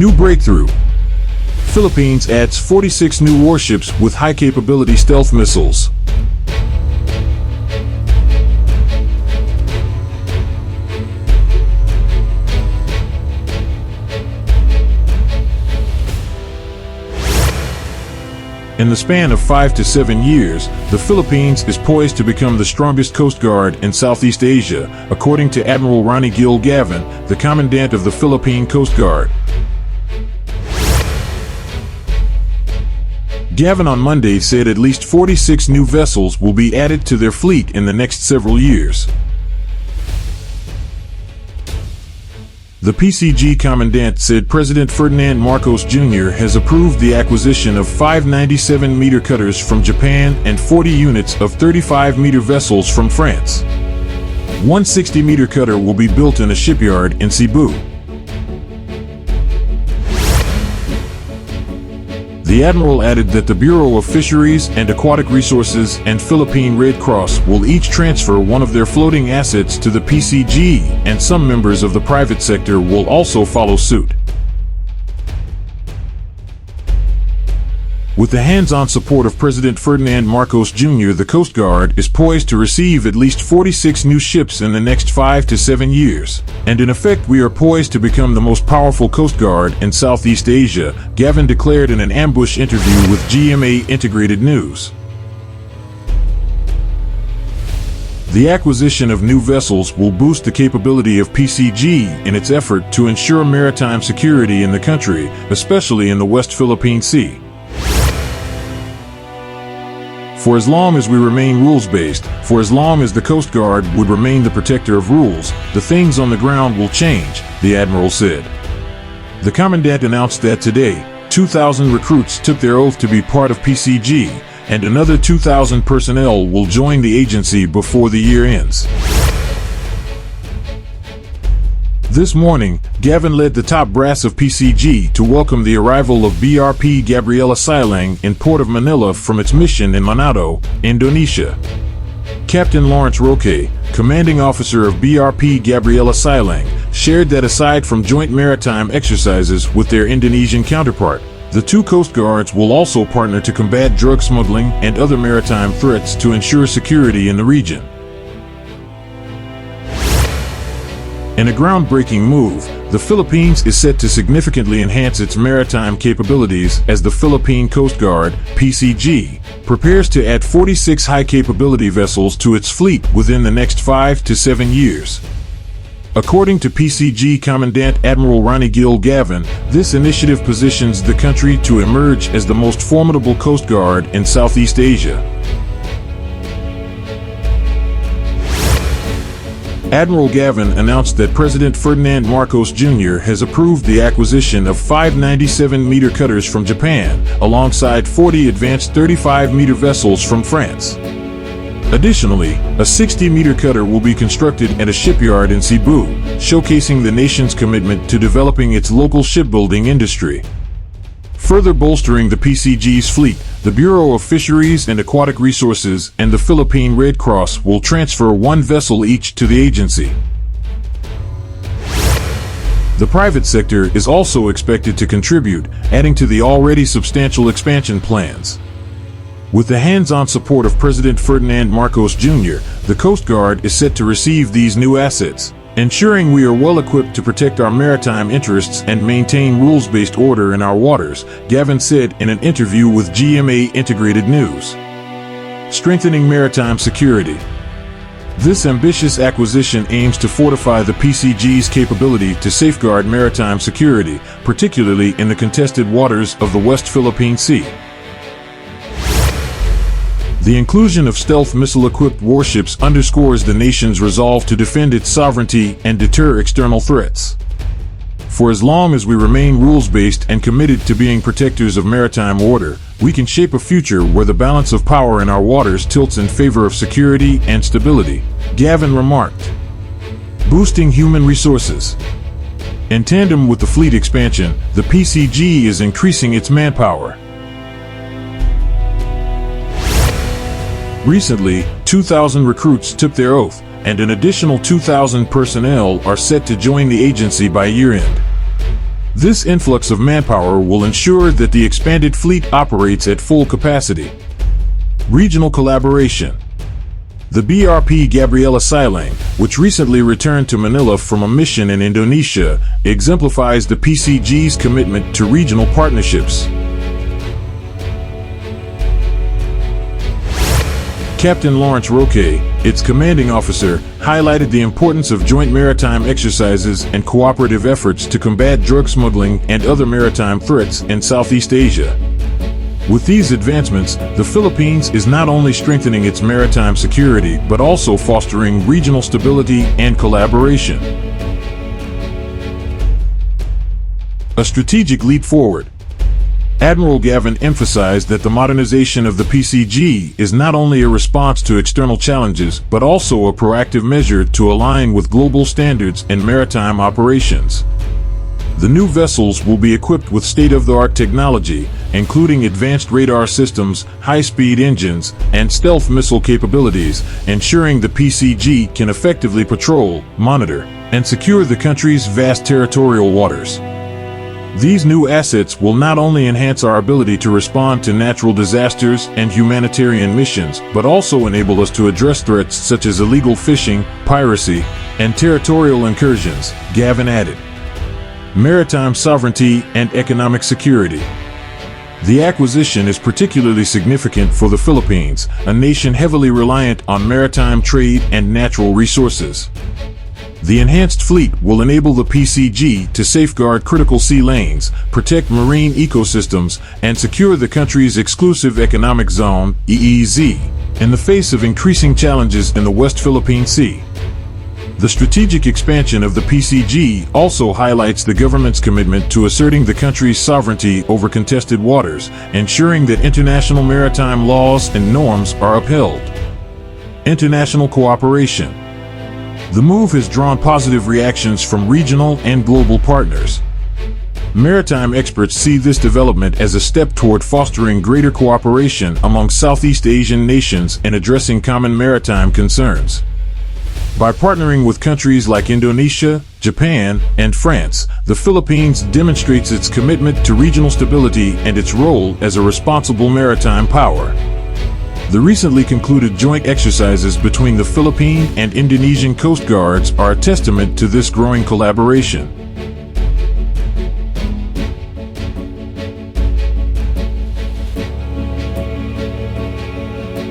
New breakthrough. Philippines adds 46 new warships with high-capability stealth missiles. In the span of 5 to 7 years, the Philippines is poised to become the strongest coast guard in Southeast Asia, according to Admiral Ronnie Gil Gavin, the Commandant of the Philippine Coast Guard. Gavin on Monday said at least 46 new vessels will be added to their fleet in the next several years. The PCG Commandant said President Ferdinand Marcos Jr. has approved the acquisition of 5 97-meter cutters from Japan and 40 units of 35-meter vessels from France. One 60-meter cutter will be built in a shipyard in Cebu. The Admiral added that the Bureau of Fisheries and Aquatic Resources and Philippine Red Cross will each transfer one of their floating assets to the PCG, and some members of the private sector will also follow suit. With the hands-on support of President Ferdinand Marcos Jr., the Coast Guard is poised to receive at least 46 new ships in the next 5 to 7 years. And in effect, we are poised to become the most powerful Coast Guard in Southeast Asia, Gavin declared in an ambush interview with GMA Integrated News. The acquisition of new vessels will boost the capability of PCG in its effort to ensure maritime security in the country, especially in the West Philippine Sea. For as long as we remain rules-based, for as long as the Coast Guard would remain the protector of rules, the things on the ground will change, the Admiral said. The Commandant announced that today, 2,000 recruits took their oath to be part of PCG, and another 2,000 personnel will join the agency before the year ends. This morning, Gavin led the top brass of PCG to welcome the arrival of BRP Gabriela Silang in Port of Manila from its mission in Manado, Indonesia. Captain Lawrence Roque, commanding officer of BRP Gabriela Silang, shared that aside from joint maritime exercises with their Indonesian counterpart, the two Coast Guards will also partner to combat drug smuggling and other maritime threats to ensure security in the region. In a groundbreaking move, the Philippines is set to significantly enhance its maritime capabilities as the Philippine Coast Guard, PCG, prepares to add 46 high-capability vessels to its fleet within the next 5 to 7 years. According to PCG Commandant Admiral Ronnie Gil Gavin, this initiative positions the country to emerge as the most formidable Coast Guard in Southeast Asia. Admiral Gavin announced that President Ferdinand Marcos Jr. has approved the acquisition of 5 97-meter cutters from Japan, alongside 40 advanced 35-meter vessels from France. Additionally, a 60-meter cutter will be constructed at a shipyard in Cebu, showcasing the nation's commitment to developing its local shipbuilding industry. Further bolstering the PCG's fleet, the Bureau of Fisheries and Aquatic Resources and the Philippine Red Cross will transfer one vessel each to the agency. The private sector is also expected to contribute, adding to the already substantial expansion plans. With the hands-on support of President Ferdinand Marcos Jr., the Coast Guard is set to receive these new assets, ensuring we are well equipped to protect our maritime interests and maintain rules-based order in our waters, Gavin said in an interview with GMA Integrated News. Strengthening maritime security. This ambitious acquisition aims to fortify the PCG's capability to safeguard maritime security, particularly in the contested waters of the West Philippine Sea. The inclusion of stealth missile-equipped warships underscores the nation's resolve to defend its sovereignty and deter external threats. For as long as we remain rules-based and committed to being protectors of maritime order, we can shape a future where the balance of power in our waters tilts in favor of security and stability, Gavin remarked. Boosting human resources. In tandem with the fleet expansion, the PCG is increasing its manpower. Recently, 2,000 recruits took their oath, and an additional 2,000 personnel are set to join the agency by year-end. This influx of manpower will ensure that the expanded fleet operates at full capacity. Regional collaboration. The BRP Gabriela Silang, which recently returned to Manila from a mission in Indonesia, exemplifies the PCG's commitment to regional partnerships. Captain Lawrence Roque, its commanding officer, highlighted the importance of joint maritime exercises and cooperative efforts to combat drug smuggling and other maritime threats in Southeast Asia. With these advancements, the Philippines is not only strengthening its maritime security but also fostering regional stability and collaboration. A strategic leap forward. Admiral Gavin emphasized that the modernization of the PCG is not only a response to external challenges but also a proactive measure to align with global standards in maritime operations. The new vessels will be equipped with state-of-the-art technology, including advanced radar systems, high-speed engines, and stealth missile capabilities, ensuring the PCG can effectively patrol, monitor, and secure the country's vast territorial waters. These new assets will not only enhance our ability to respond to natural disasters and humanitarian missions, but also enable us to address threats such as illegal fishing, piracy, and territorial incursions, Gavin added. Maritime sovereignty and economic security. The acquisition is particularly significant for the Philippines, a nation heavily reliant on maritime trade and natural resources. The enhanced fleet will enable the PCG to safeguard critical sea lanes, protect marine ecosystems, and secure the country's exclusive economic zone, EEZ, in the face of increasing challenges in the West Philippine Sea. The strategic expansion of the PCG also highlights the government's commitment to asserting the country's sovereignty over contested waters, ensuring that international maritime laws and norms are upheld. International cooperation. The move has drawn positive reactions from regional and global partners. Maritime experts see this development as a step toward fostering greater cooperation among Southeast Asian nations in addressing common maritime concerns. By partnering with countries like Indonesia, Japan, and France, the Philippines demonstrates its commitment to regional stability and its role as a responsible maritime power. The recently concluded joint exercises between the Philippine and Indonesian Coast Guards are a testament to this growing collaboration.